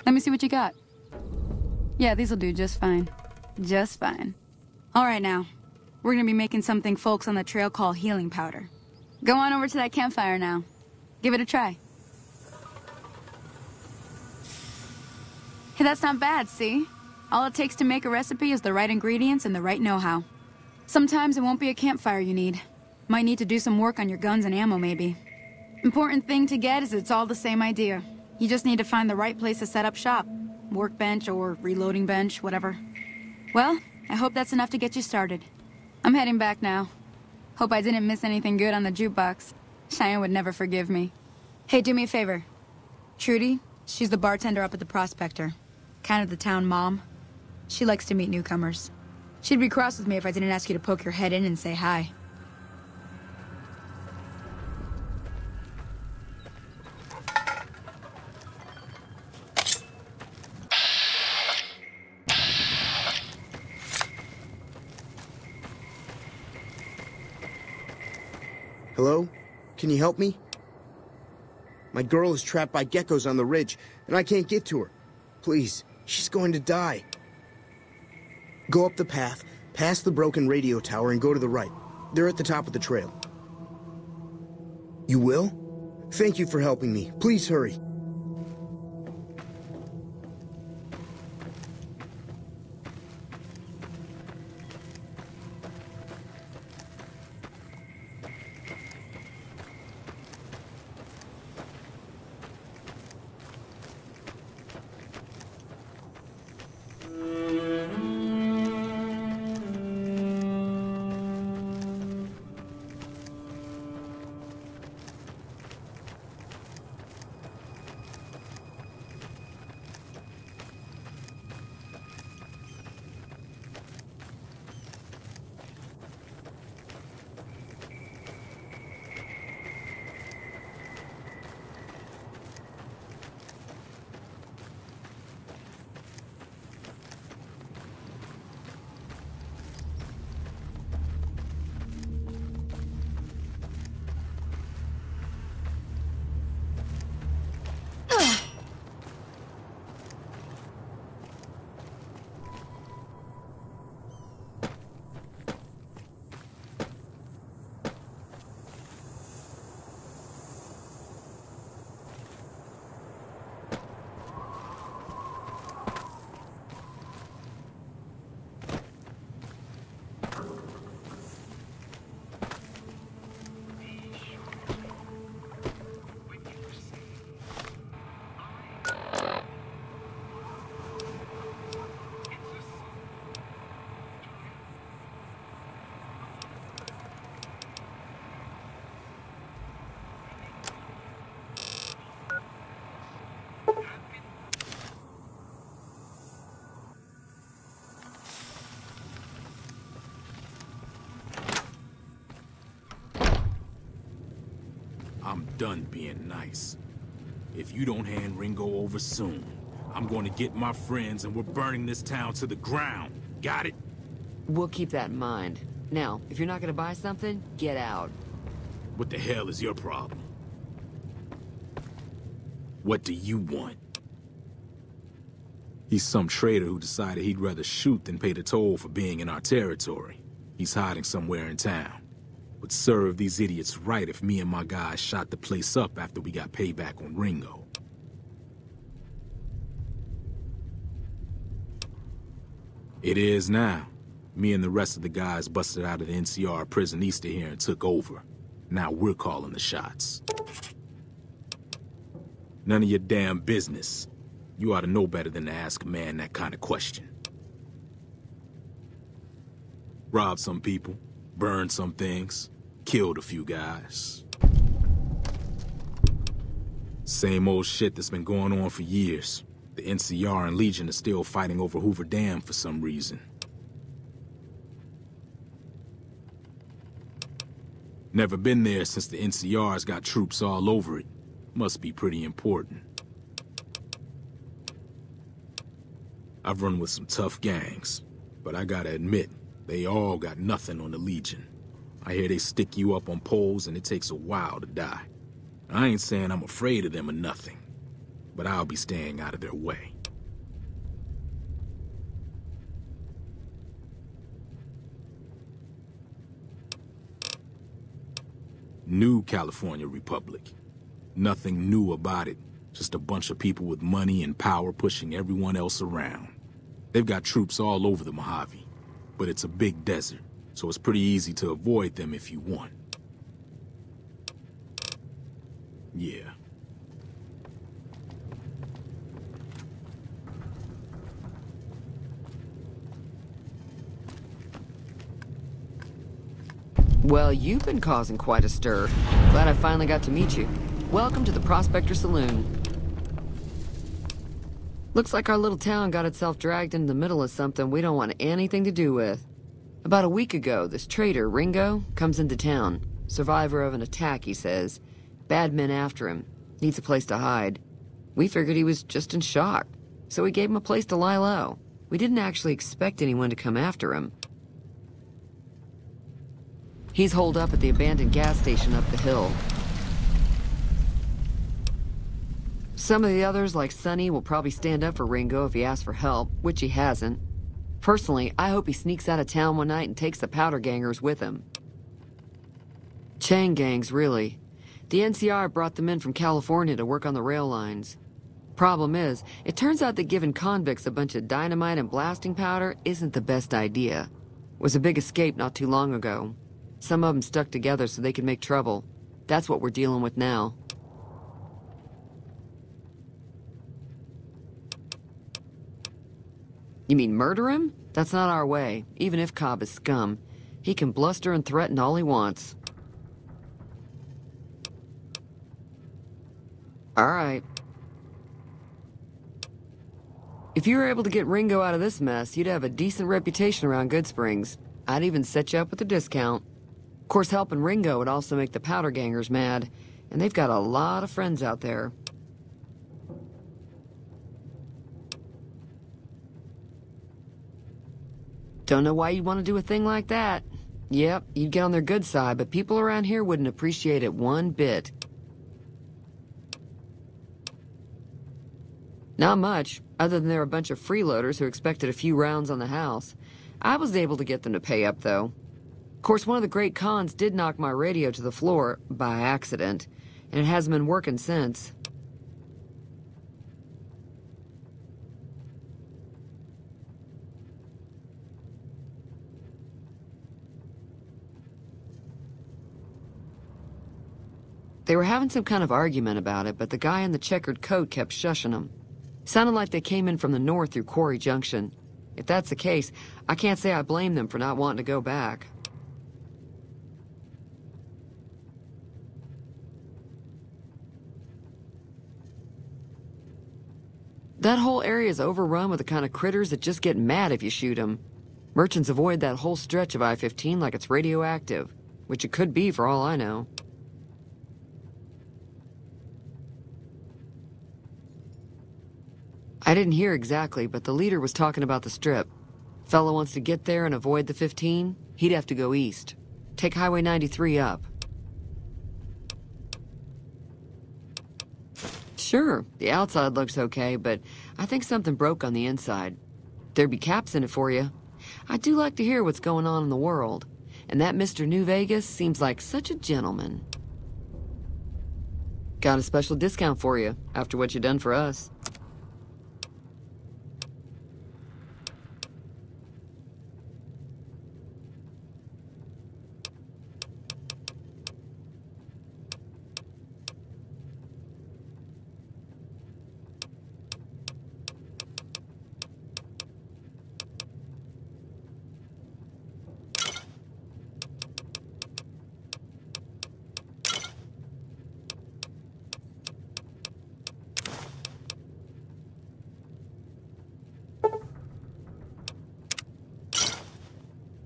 Let me see what you got. Yeah, these'll do just fine. Just fine. All right now. We're gonna be making something folks on the trail call healing powder. Go on over to that campfire now. Give it a try. Hey, that's not bad, see? All it takes to make a recipe is the right ingredients and the right know-how. Sometimes it won't be a campfire you need. Might need to do some work on your guns and ammo, maybe. Important thing to get is it's all the same idea. You just need to find the right place to set up shop. Workbench or reloading bench, whatever. Well, I hope that's enough to get you started. I'm heading back now. Hope I didn't miss anything good on the jukebox. Cheyenne would never forgive me. Hey, do me a favor. Trudy, she's the bartender up at the Prospector. Kind of the town mom. She likes to meet newcomers. She'd be cross with me if I didn't ask you to poke your head in and say hi. Hello? Can you help me? My girl is trapped by geckos on the ridge, and I can't get to her. Please, she's going to die. Go up the path, past the broken radio tower, and go to the right. They're at the top of the trail. You will? Thank you for helping me. Please hurry. I'm done being nice. If you don't hand Ringo over soon, I'm going to get my friends and we're burning this town to the ground. Got it? We'll keep that in mind. Now, if you're not gonna buy something, get out. What the hell is your problem? What do you want? He's some traitor who decided he'd rather shoot than pay the toll for being in our territory. He's hiding somewhere in town. Would serve these idiots right if me and my guys shot the place up after we got payback on Ringo. It is now. Me and the rest of the guys busted out of the NCR prison east of here and took over. Now we're calling the shots. None of your damn business. You ought to know better than to ask a man that kind of question. Robbed some people, burned some things, killed a few guys. Same old shit that's been going on for years. The NCR and Legion are still fighting over Hoover Dam for some reason. Never been there since the NCR's got troops all over it. Must be pretty important. I've run with some tough gangs, but I gotta admit, they all got nothing on the Legion. I hear they stick you up on poles and it takes a while to die. I ain't saying I'm afraid of them or nothing, but I'll be staying out of their way. New California Republic. Nothing new about it. Just a bunch of people with money and power pushing everyone else around. They've got troops all over the Mojave, but it's a big desert, so it's pretty easy to avoid them if you want. Yeah. Well, you've been causing quite a stir. Glad I finally got to meet you. Welcome to the Prospector Saloon. Looks like our little town got itself dragged into the middle of something we don't want anything to do with. About a week ago, this trader, Ringo, comes into town. Survivor of an attack, he says. Bad men after him. Needs a place to hide. We figured he was just in shock, so we gave him a place to lie low. We didn't actually expect anyone to come after him. He's holed up at the abandoned gas station up the hill. Some of the others, like Sonny, will probably stand up for Ringo if he asks for help, which he hasn't. Personally, I hope he sneaks out of town one night and takes the powder gangers with him. Chain gangs, really. The NCR brought them in from California to work on the rail lines. Problem is, it turns out that giving convicts a bunch of dynamite and blasting powder isn't the best idea. It was a big escape not too long ago. Some of them stuck together so they could make trouble. That's what we're dealing with now. You mean murder him? That's not our way, even if Cobb is scum. He can bluster and threaten all he wants. All right. If you were able to get Ringo out of this mess, you'd have a decent reputation around Goodsprings. I'd even set you up with a discount. Of course, helping Ringo would also make the powder gangers mad, and they've got a lot of friends out there. Don't know why you'd want to do a thing like that. Yep, you'd get on their good side, but people around here wouldn't appreciate it one bit. Not much, other than they're a bunch of freeloaders who expected a few rounds on the house. I was able to get them to pay up, though. Of course, one of the great cons did knock my radio to the floor, by accident, and it hasn't been working since. They were having some kind of argument about it, but the guy in the checkered coat kept shushing them. Sounded like they came in from the north through Quarry Junction. If that's the case, I can't say I blame them for not wanting to go back. That whole area is overrun with the kind of critters that just get mad if you shoot them. Merchants avoid that whole stretch of I-15 like it's radioactive, which it could be for all I know. I didn't hear exactly, but the leader was talking about the strip. Fella wants to get there and avoid the 15, he'd have to go east. Take Highway 93 up. Sure, the outside looks okay, but I think something broke on the inside. There'd be caps in it for you. I do like to hear what's going on in the world, and that Mr. New Vegas seems like such a gentleman. Got a special discount for you, after what you done for us.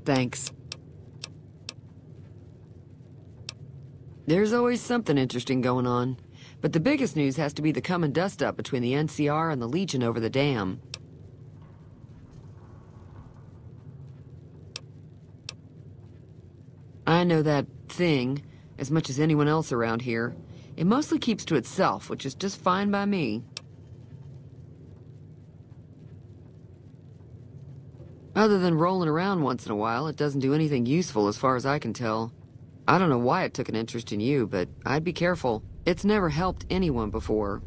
Thanks. There's always something interesting going on, but the biggest news has to be the come and dust up between the NCR and the Legion over the dam. I know that thing as much as anyone else around here. It mostly keeps to itself, which is just fine by me. Other than rolling around once in a while, it doesn't do anything useful as far as I can tell. I don't know why it took an interest in you, but I'd be careful. It's never helped anyone before.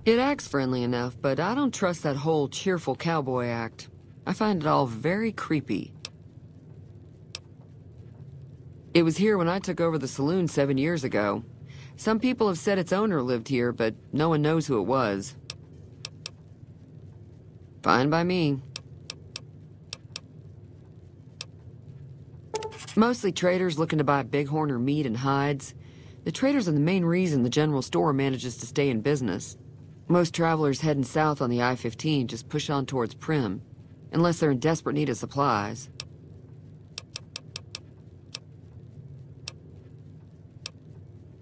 It acts friendly enough, but I don't trust that whole cheerful cowboy act. I find it all very creepy. It was here when I took over the saloon 7 years ago. Some people have said its owner lived here, but no one knows who it was. Fine by me. Mostly traders looking to buy bighorn or meat and hides. The traders are the main reason the general store manages to stay in business. Most travelers heading south on the I-15 just push on towards Prim, unless they're in desperate need of supplies.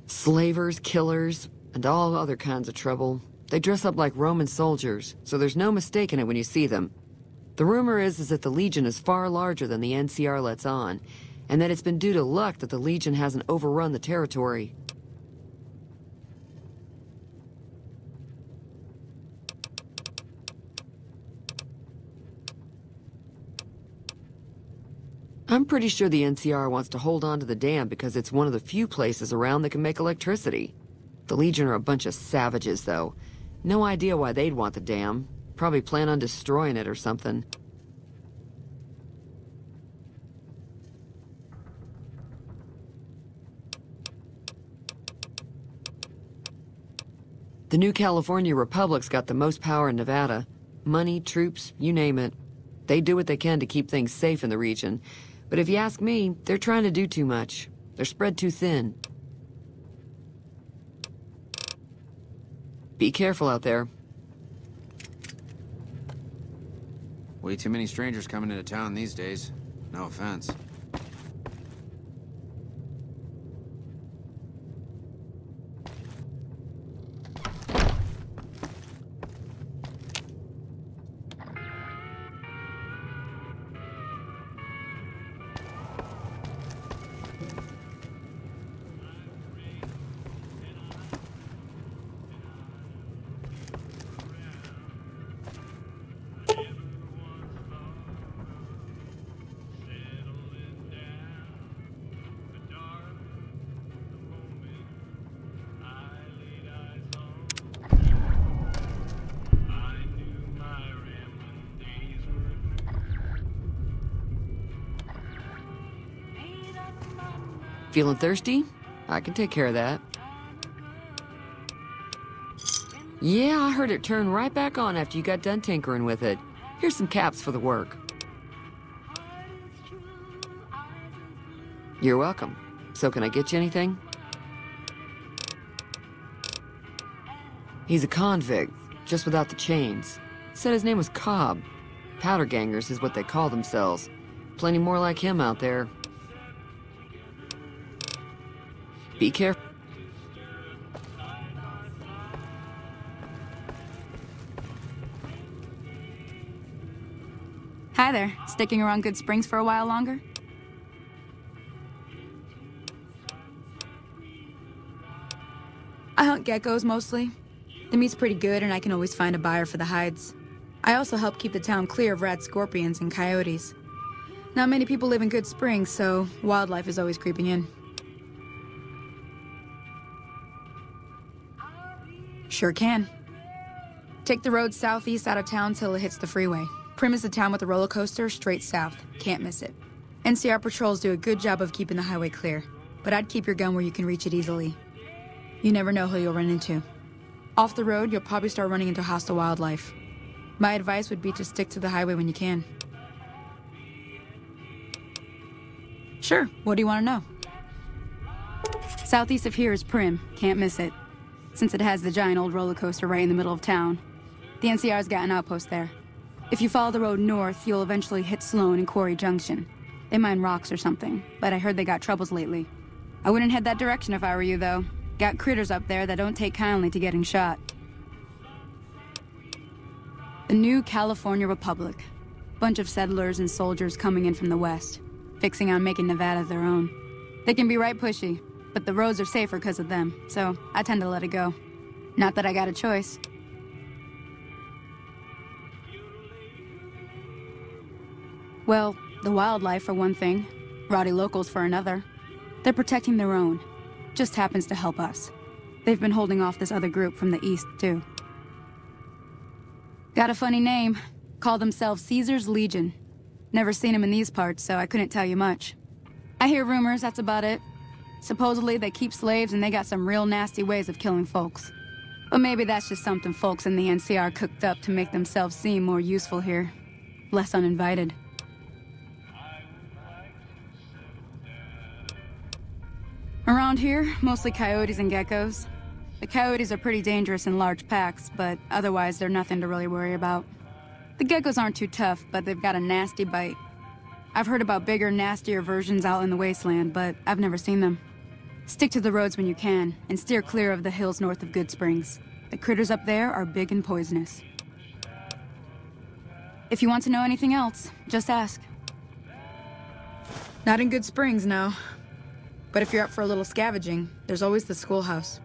Slavers, killers, and all other kinds of trouble. They dress up like Roman soldiers, so there's no mistaking it when you see them. The rumor is that the Legion is far larger than the NCR lets on, and that it's been due to luck that the Legion hasn't overrun the territory. I'm pretty sure the NCR wants to hold on to the dam because it's one of the few places around that can make electricity. The Legion are a bunch of savages, though. No idea why they'd want the dam. Probably plan on destroying it or something. The new California Republic's got the most power in Nevada. Money, troops, you name it. They do what they can to keep things safe in the region. But if you ask me, they're trying to do too much. They're spread too thin. Be careful out there. Way too many strangers coming into town these days. No offense. Feeling thirsty? I can take care of that. Yeah, I heard it turn right back on after you got done tinkering with it. Here's some caps for the work. You're welcome. So can I get you anything? He's a convict, just without the chains. Said his name was Cobb. Powder gangers is what they call themselves. Plenty more like him out there. Be careful. Hi there. Sticking around Good Springs for a while longer? I hunt geckos mostly. The meat's pretty good and I can always find a buyer for the hides. I also help keep the town clear of rat scorpions and coyotes. Not many people live in Good Springs, so wildlife is always creeping in. Sure can. Take the road southeast out of town till it hits the freeway. Prim is the town with the roller coaster straight south. Can't miss it. NCR patrols do a good job of keeping the highway clear, but I'd keep your gun where you can reach it easily. You never know who you'll run into. Off the road, you'll probably start running into hostile wildlife. My advice would be to stick to the highway when you can. Sure, what do you want to know? Southeast of here is Prim. Can't miss it. Since it has the giant old roller coaster right in the middle of town. The NCR's got an outpost there. If you follow the road north, you'll eventually hit Sloan and Quarry Junction. They mine rocks or something, but I heard they got troubles lately. I wouldn't head that direction if I were you, though. Got critters up there that don't take kindly to getting shot. The new California Republic. Bunch of settlers and soldiers coming in from the west, fixing on making Nevada their own. They can be right pushy, but the roads are safer because of them, so I tend to let it go. Not that I got a choice. Well, the wildlife for one thing. Rowdy locals for another. They're protecting their own. Just happens to help us. They've been holding off this other group from the east, too. Got a funny name. Call themselves Caesar's Legion. Never seen them in these parts, so I couldn't tell you much. I hear rumors, that's about it. Supposedly they keep slaves and they got some real nasty ways of killing folks. But maybe that's just something folks in the NCR cooked up to make themselves seem more useful here. Less uninvited. Around here, mostly coyotes and geckos. The coyotes are pretty dangerous in large packs, but otherwise they're nothing to really worry about. The geckos aren't too tough, but they've got a nasty bite. I've heard about bigger, nastier versions out in the wasteland, but I've never seen them. Stick to the roads when you can, and steer clear of the hills north of Good Springs. The critters up there are big and poisonous. If you want to know anything else, just ask. Not in Good Springs, no. But if you're up for a little scavenging, there's always the schoolhouse.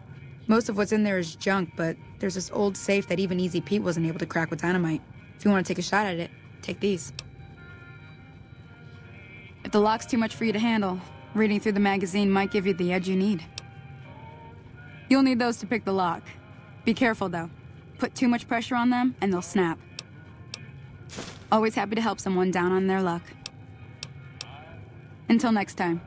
Most of what's in there is junk, but there's this old safe that even Easy Pete wasn't able to crack with dynamite. If you want to take a shot at it, take these. If the lock's too much for you to handle, reading through the magazine might give you the edge you need. You'll need those to pick the lock. Be careful, though. Put too much pressure on them, and they'll snap. Always happy to help someone down on their luck. Until next time.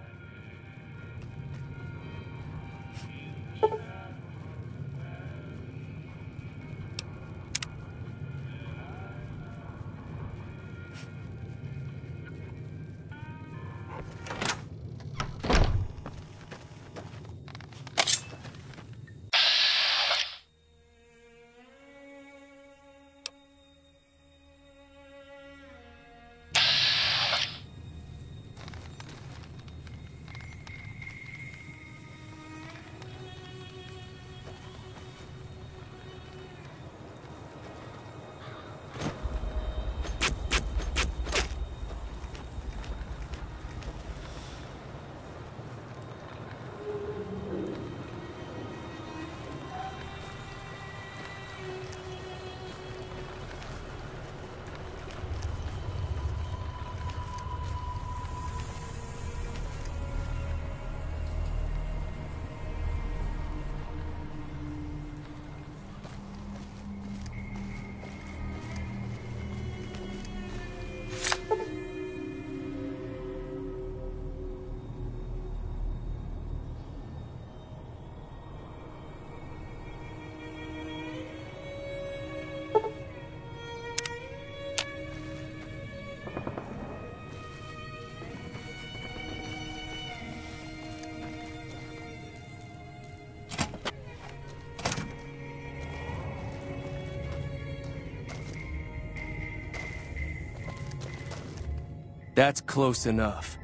That's close enough.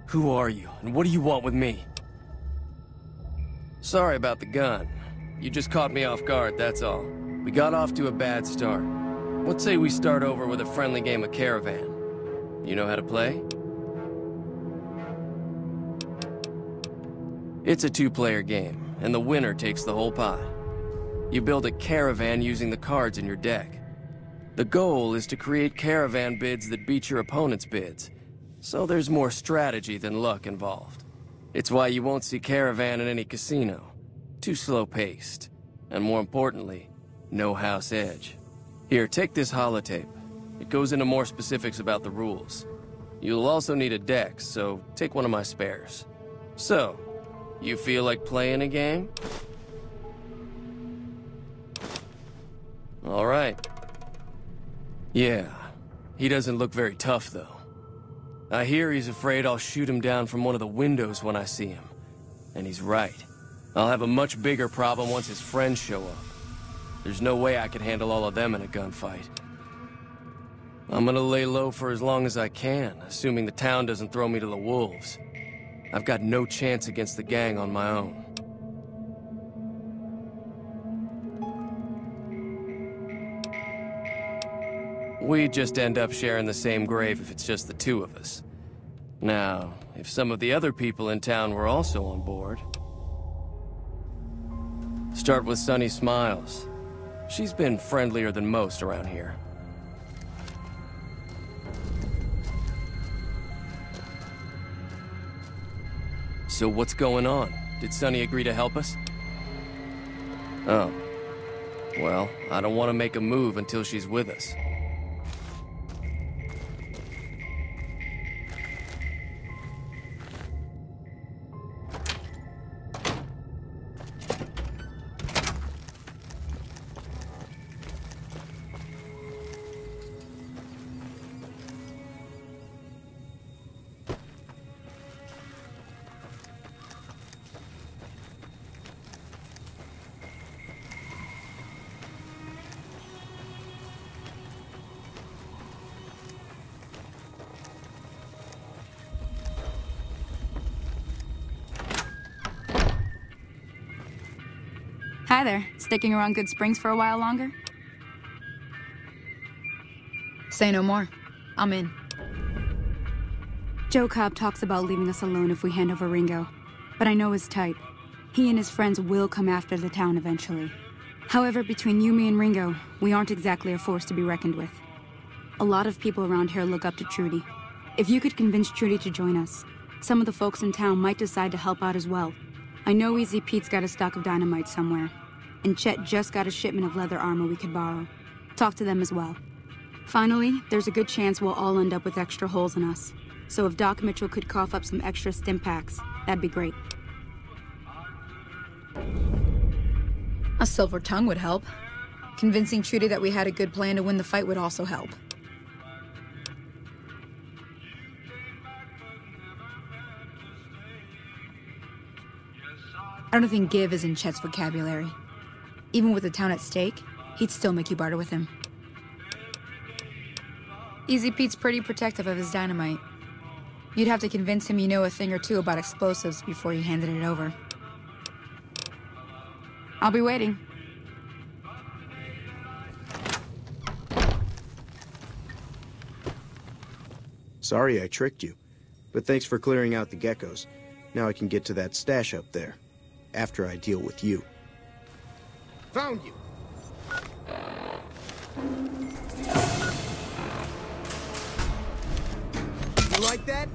Who are you, and what do you want with me? Sorry about the gun. You just caught me off guard, that's all. We got off to a bad start. Let's say we start over with a friendly game of Caravan. You know how to play? It's a two-player game, and the winner takes the whole pot. You build a caravan using the cards in your deck. The goal is to create caravan bids that beat your opponent's bids, so there's more strategy than luck involved. It's why you won't see caravan in any casino. Too slow-paced, and more importantly, no house edge. Here, take this holotape. It goes into more specifics about the rules. You'll also need a deck, so take one of my spares. So, you feel like playing a game? All right. Yeah, he doesn't look very tough, though. I hear he's afraid I'll shoot him down from one of the windows when I see him. And he's right. I'll have a much bigger problem once his friends show up. There's no way I can handle all of them in a gunfight. I'm gonna lay low for as long as I can, assuming the town doesn't throw me to the wolves. I've got no chance against the gang on my own. We'd just end up sharing the same grave if it's just the two of us. Now, if some of the other people in town were also on board... Start with Sunny Smiles. She's been friendlier than most around here. So what's going on? Did Sonny agree to help us? Oh. Well, I don't want to make a move until she's with us. Hi there. Sticking around Good Springs for a while longer? Say no more. I'm in. Joe Cobb talks about leaving us alone if we hand over Ringo, but I know his type. He and his friends will come after the town eventually. However, between you, me, and Ringo, we aren't exactly a force to be reckoned with. A lot of people around here look up to Trudy. If you could convince Trudy to join us, some of the folks in town might decide to help out as well. I know Easy Pete's got a stock of dynamite somewhere, and Chet just got a shipment of leather armor we could borrow. Talk to them as well. Finally, there's a good chance we'll all end up with extra holes in us. So if Doc Mitchell could cough up some extra stim packs, that'd be great. A silver tongue would help. Convincing Trudy that we had a good plan to win the fight would also help. I don't think give is in Chet's vocabulary. Even with the town at stake, he'd still make you barter with him. Easy Pete's pretty protective of his dynamite. You'd have to convince him you know a thing or two about explosives before you handed it over. I'll be waiting. Sorry I tricked you, but thanks for clearing out the geckos. Now I can get to that stash up there, after I deal with you. Found you! You like that?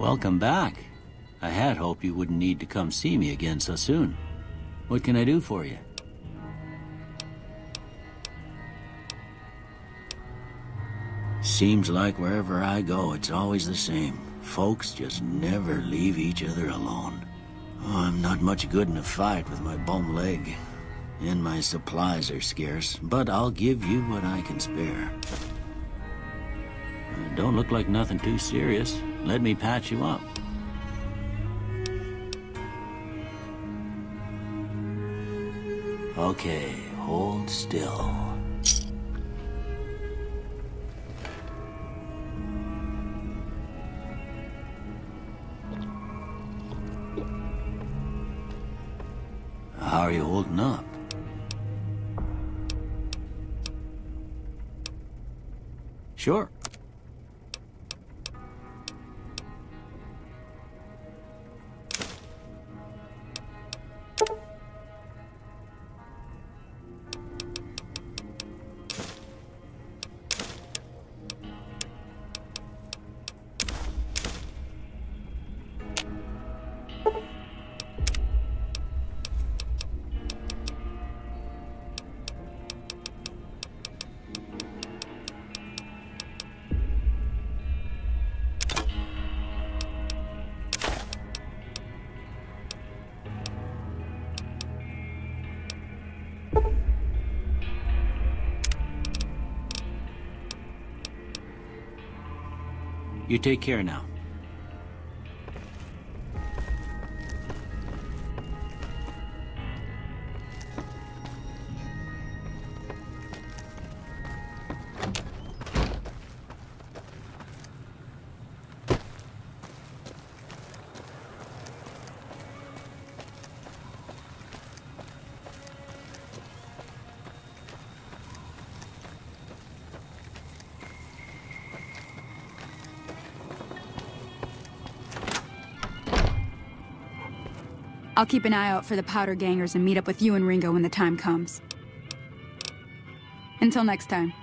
Welcome back. I had hoped you wouldn't need to come see me again so soon. What can I do for you? Seems like wherever I go, it's always the same. Folks just never leave each other alone. Oh, I'm not much good in a fight with my bum leg. And my supplies are scarce, but I'll give you what I can spare. Don't look like nothing too serious. Let me patch you up. Okay, hold still. How are you holding up? Sure. You take care now. I'll keep an eye out for the powder gangers and meet up with you and Ringo when the time comes. Until next time.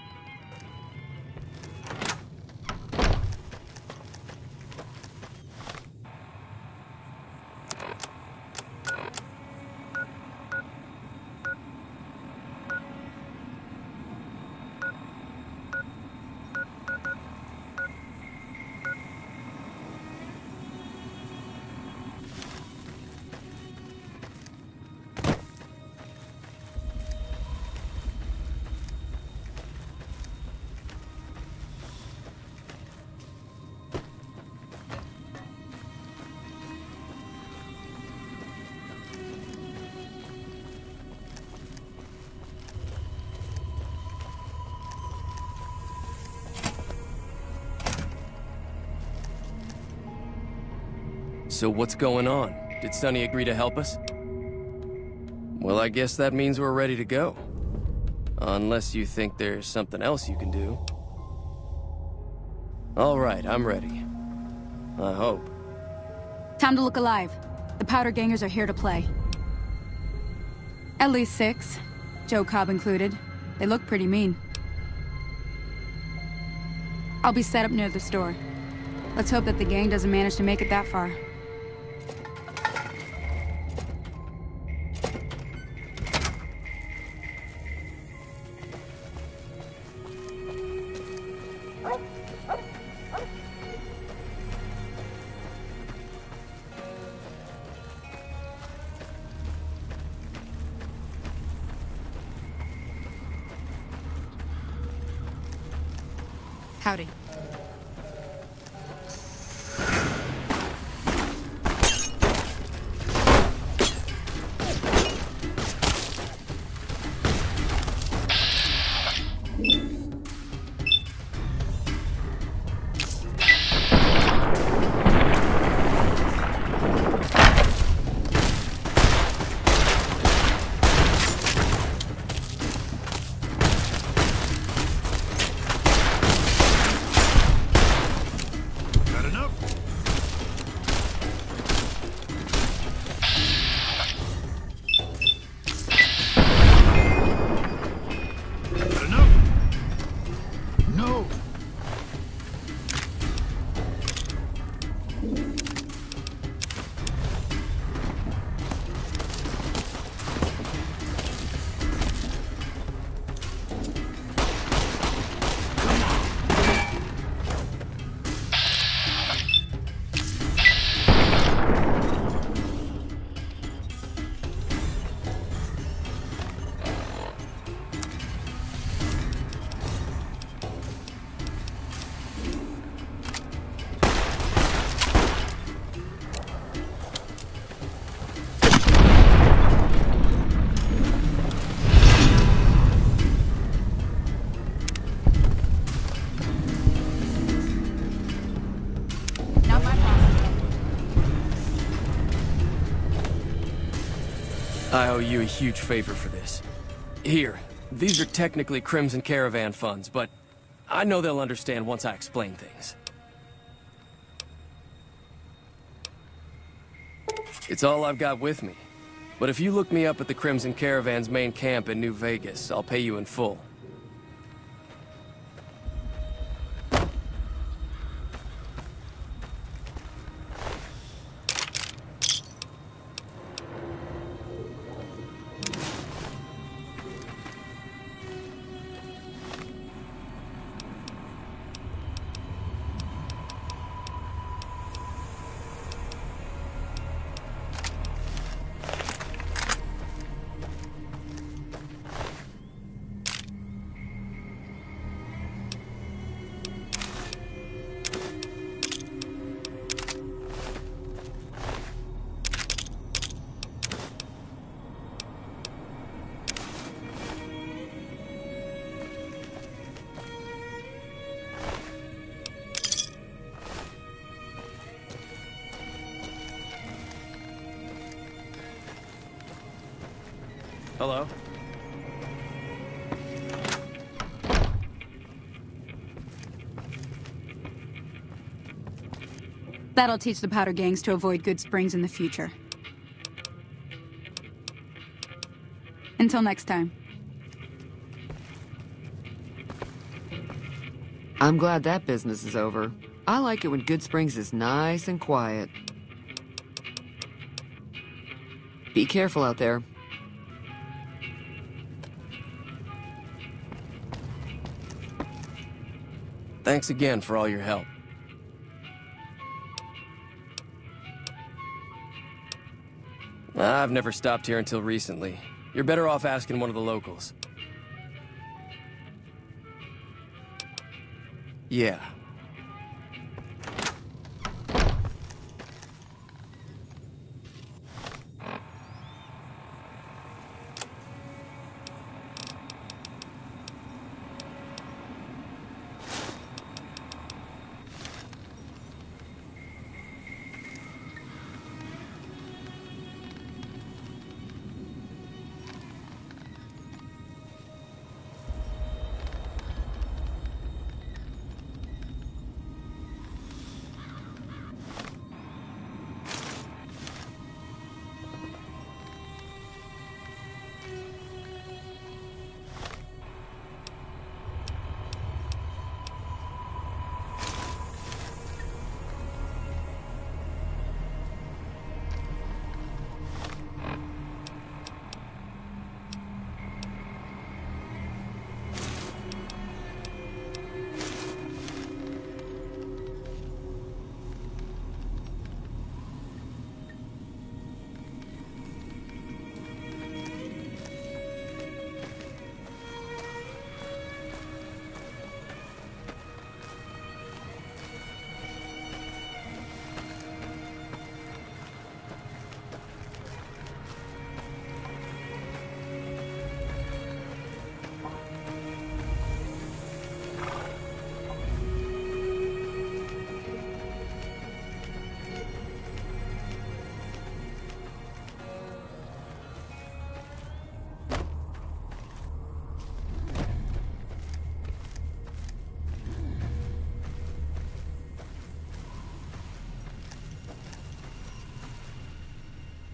So what's going on? Did Sonny agree to help us? Well, I guess that means we're ready to go. Unless you think there's something else you can do. All right, I'm ready. I hope. Time to look alive. The powder gangers are here to play. At least 6, Joe Cobb included. They look pretty mean. I'll be set up near the store. Let's hope that the gang doesn't manage to make it that far. Howdy. I owe you a huge favor for this. Here, these are technically Crimson Caravan funds, but I know they'll understand once I explain things. It's all I've got with me. But if you look me up at the Crimson Caravan's main camp in New Vegas, I'll pay you in full. Hello? That'll teach the powder gangs to avoid Good Springs in the future. Until next time. I'm glad that business is over. I like it when Good Springs is nice and quiet. Be careful out there. Thanks again for all your help. I've never stopped here until recently. You're better off asking one of the locals. Yeah.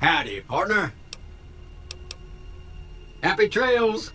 Howdy, partner. Happy trails.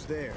Who's there?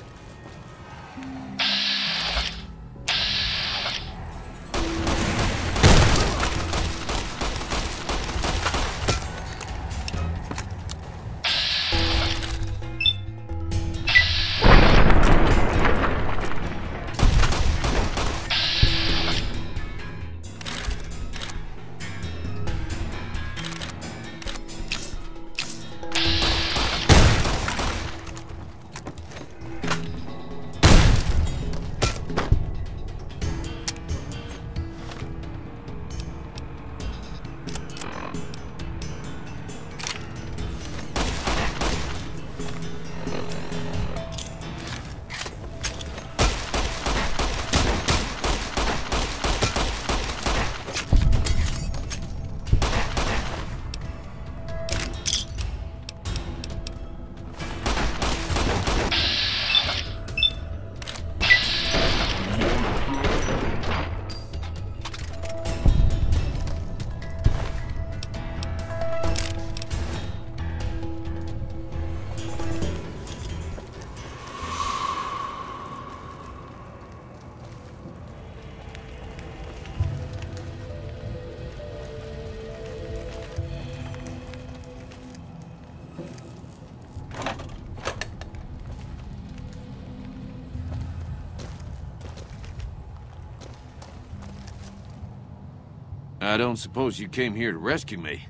I don't suppose you came here to rescue me.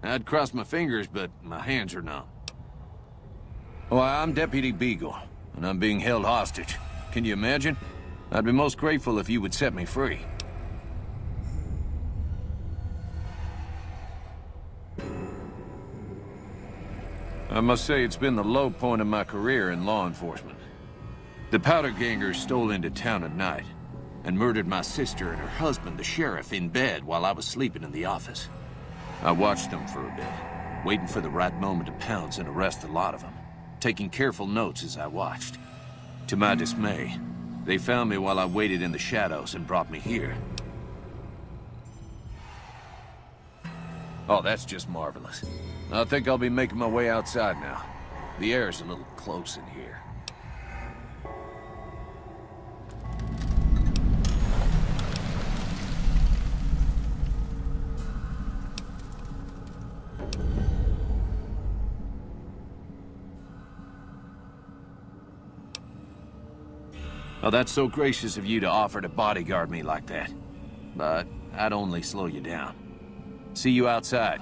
I'd cross my fingers, but my hands are numb. Well, I'm Deputy Beagle, and I'm being held hostage. Can you imagine? I'd be most grateful if you would set me free. I must say it's been the low point of my career in law enforcement. The powder gangers stole into town at night and murdered my sister and her husband, the sheriff, in bed while I was sleeping in the office. I watched them for a bit, waiting for the right moment to pounce and arrest the lot of them, taking careful notes as I watched. To my dismay, they found me while I waited in the shadows and brought me here. Oh, that's just marvelous. I think I'll be making my way outside now. The air's a little close in here. Oh, that's so gracious of you to offer to bodyguard me like that. But I'd only slow you down. See you outside.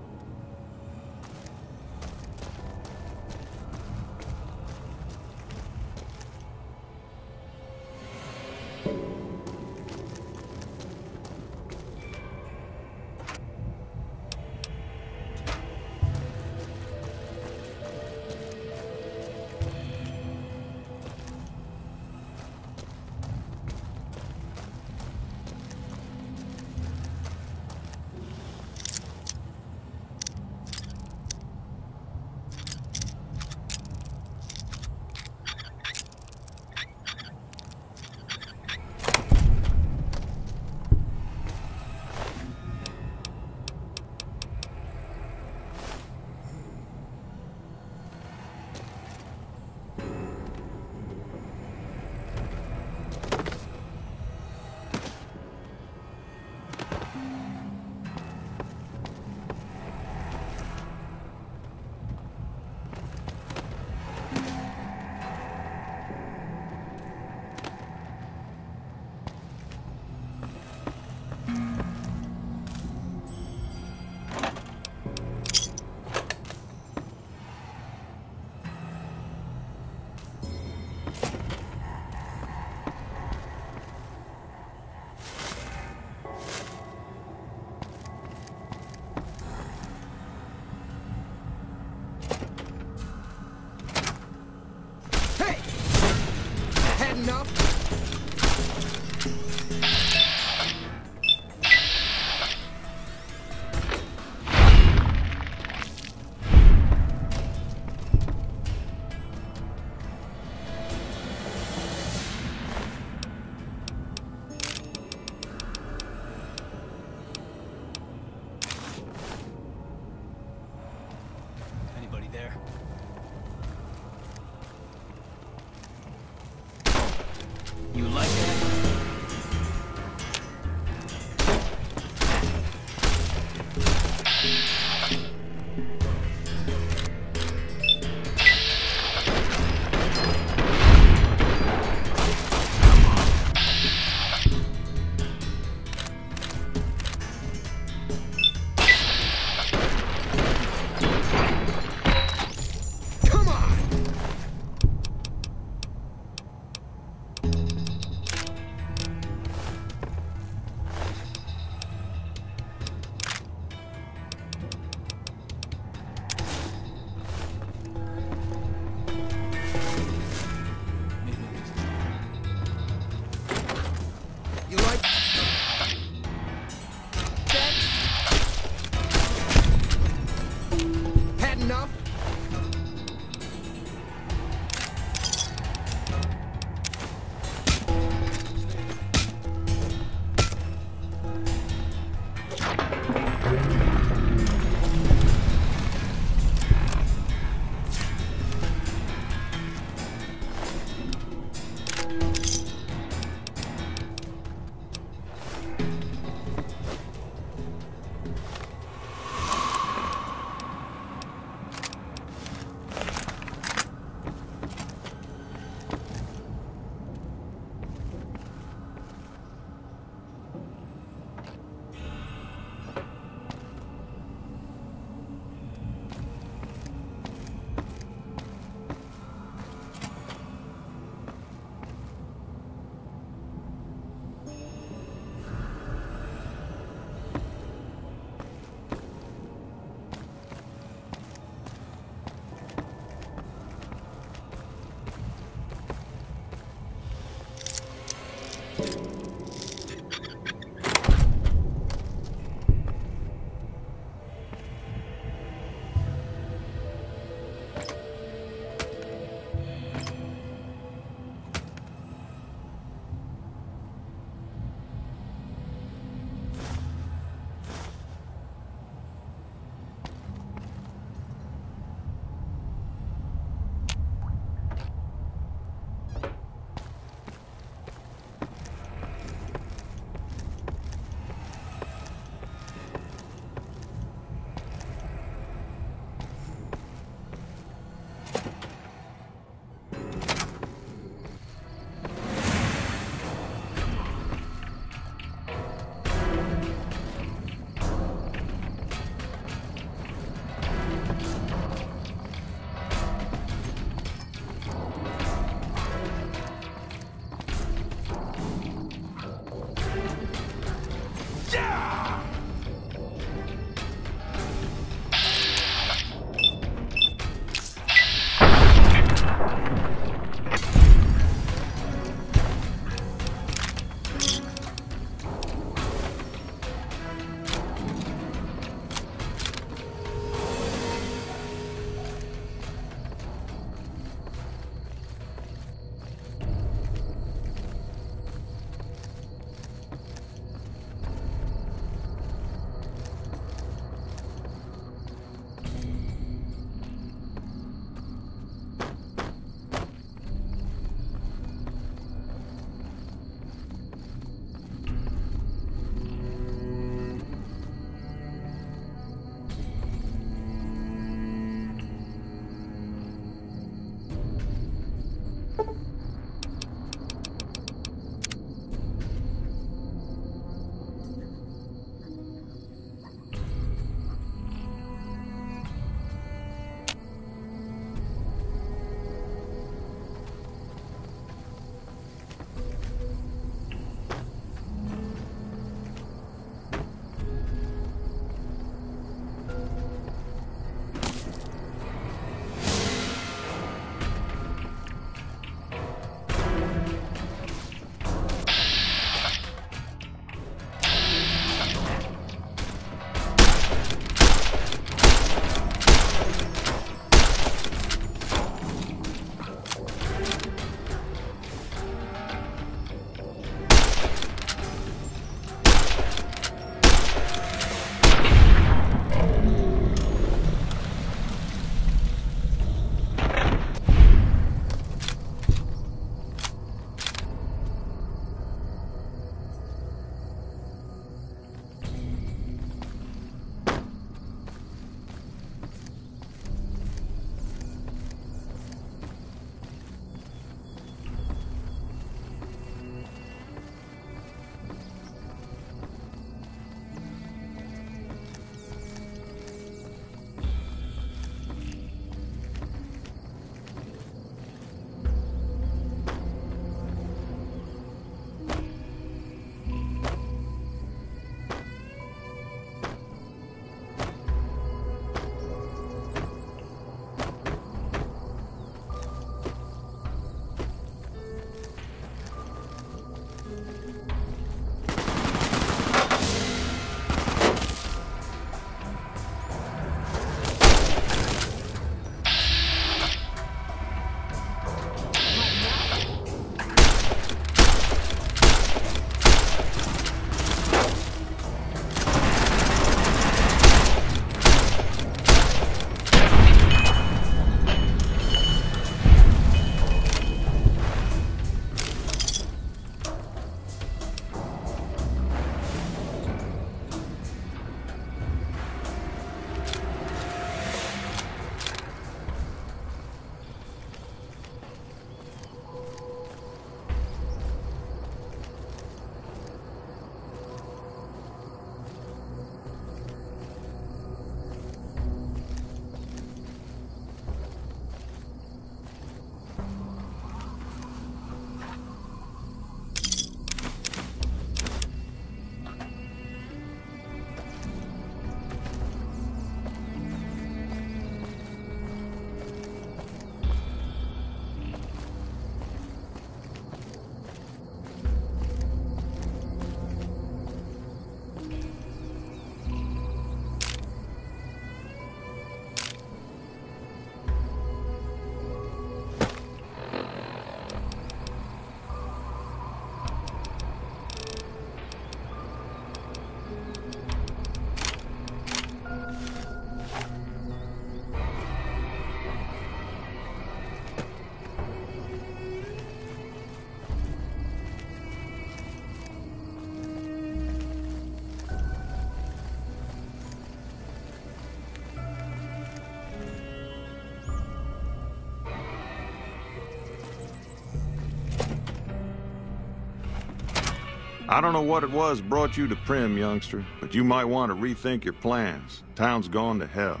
I don't know what it was brought you to Prim, youngster, but you might want to rethink your plans. Town's gone to hell.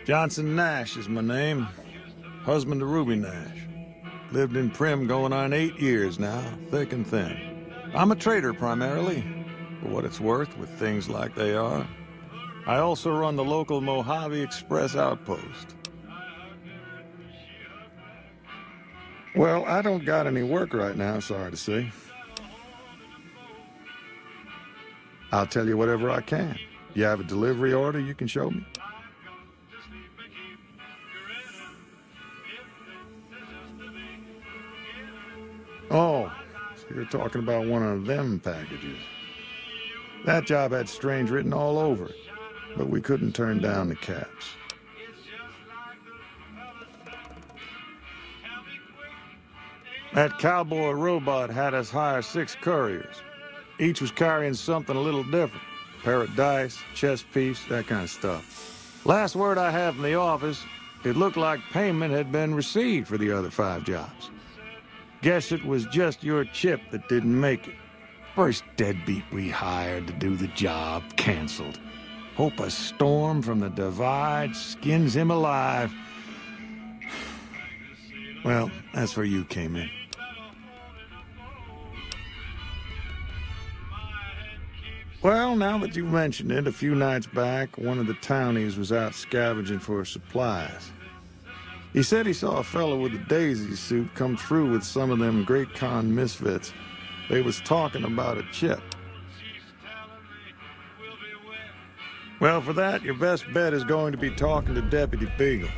Johnson Nash is my name. Husband to Ruby Nash. Lived in Prim going on 8 years now, thick and thin. I'm a trader primarily, for what it's worth with things like they are. I also run the local Mojave Express outpost. Well, I don't got any work right now, sorry to say. I'll tell you whatever I can. You have a delivery order you can show me? Oh, so you're talking about one of them packages. That job had strange written all over it, but we couldn't turn down the caps. That cowboy robot had us hire 6 couriers. Each was carrying something a little different. Pair of dice, chess piece, that kind of stuff. Last word I have from the office, it looked like payment had been received for the other 5 jobs. Guess it was just your chip that didn't make it. First deadbeat we hired to do the job canceled. Hope a storm from the divide skins him alive. Well, that's where you came in. Well, now that you mentioned it, a few nights back, one of the townies was out scavenging for supplies. He said he saw a fellow with a daisy suit come through with some of them Great Con misfits. They was talking about a chip. Well, for that, your best bet is going to be talking to Deputy Beagle.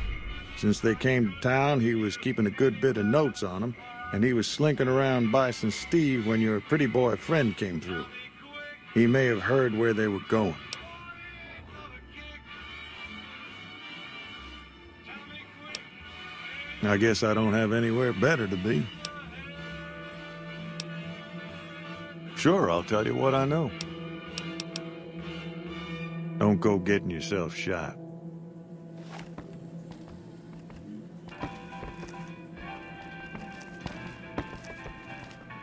Since they came to town, he was keeping a good bit of notes on them, and he was slinking around Bison Steve when your pretty boy friend came through. He may have heard where they were going. I guess I don't have anywhere better to be. Sure, I'll tell you what I know. Don't go getting yourself shot.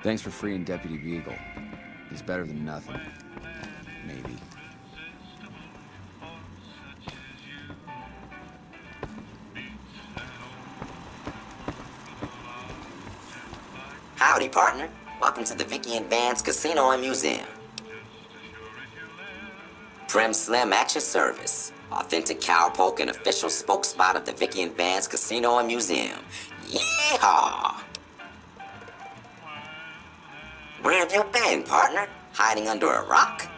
Thanks for freeing Deputy Beagle. He's better than nothing. Maybe. Howdy, partner. Welcome to the Vicky and Vance Casino and Museum. Prim Slim at your service. Authentic cowpoke and official spokesspot of the Vicky and Vance Casino and Museum. Yeehaw! Where have you been, partner? Hiding under a rock?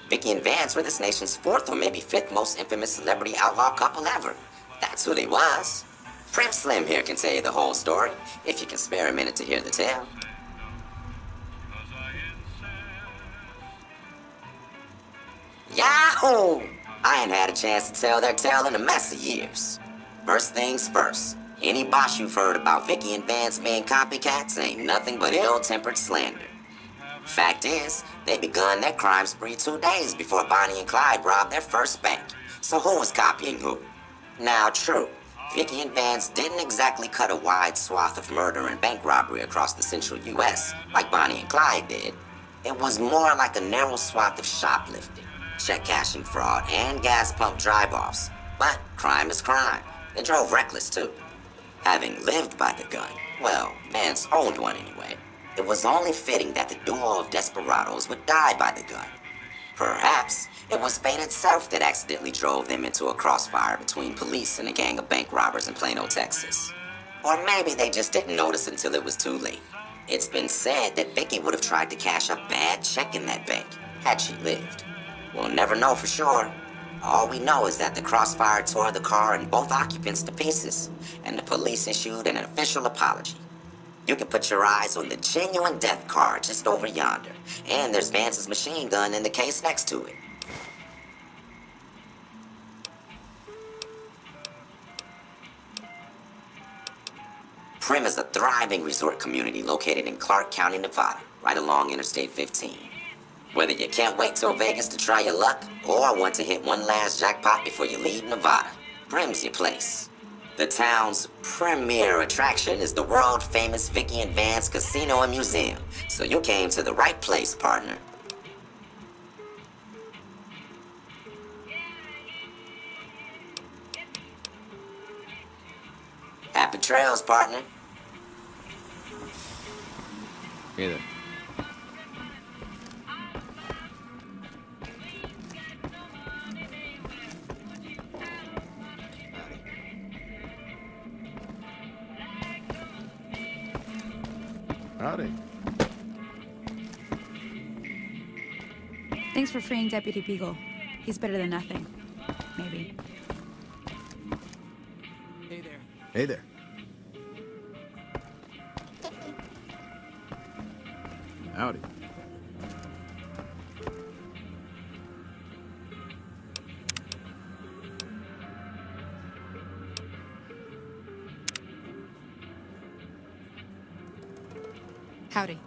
Vicky and Vance were this nation's 4th or maybe 5th most infamous celebrity outlaw couple ever. That's who they was. Prim Slim here can tell you the whole story, if you can spare a minute to hear the tale. Yahoo! I ain't had a chance to tell their tale in a mess of years. First things first, any boss you've heard about Vicky and Vance being copycats ain't nothing but ill-tempered slander. Fact is, they begun their crime spree 2 days before Bonnie and Clyde robbed their first bank. So who was copying who? Now, true, Vicky and Vance didn't exactly cut a wide swath of murder and bank robbery across the central U.S. like Bonnie and Clyde did. It was more like a narrow swath of shoplifting, check cashing fraud, and gas pump drive-offs. But crime is crime. They drove reckless, too. Having lived by the gun, well, Vance owned one anyway, it was only fitting that the duo of desperados would die by the gun. Perhaps it was fate itself that accidentally drove them into a crossfire between police and a gang of bank robbers in Plano, Texas. Or maybe they just didn't notice until it was too late. It's been said that Vicky would have tried to cash a bad check in that bank, had she lived. We'll never know for sure. All we know is that the crossfire tore the car and both occupants to pieces, and the police issued an official apology. You can put your eyes on the genuine death card just over yonder, and there's Vance's machine gun in the case next to it. Prim is a thriving resort community located in Clark County, Nevada, right along Interstate 15. Whether you can't wait till Vegas to try your luck, or want to hit one last jackpot before you leave Nevada, Prim's your place. The town's premier attraction is the world-famous Vicky and Vance Casino and Museum, so you came to the right place, partner. Happy trails, partner. Hey there. Howdy. Thanks for freeing Deputy Beagle. He's better than nothing. Maybe. Hey there. Hey there. Howdy. Howdy.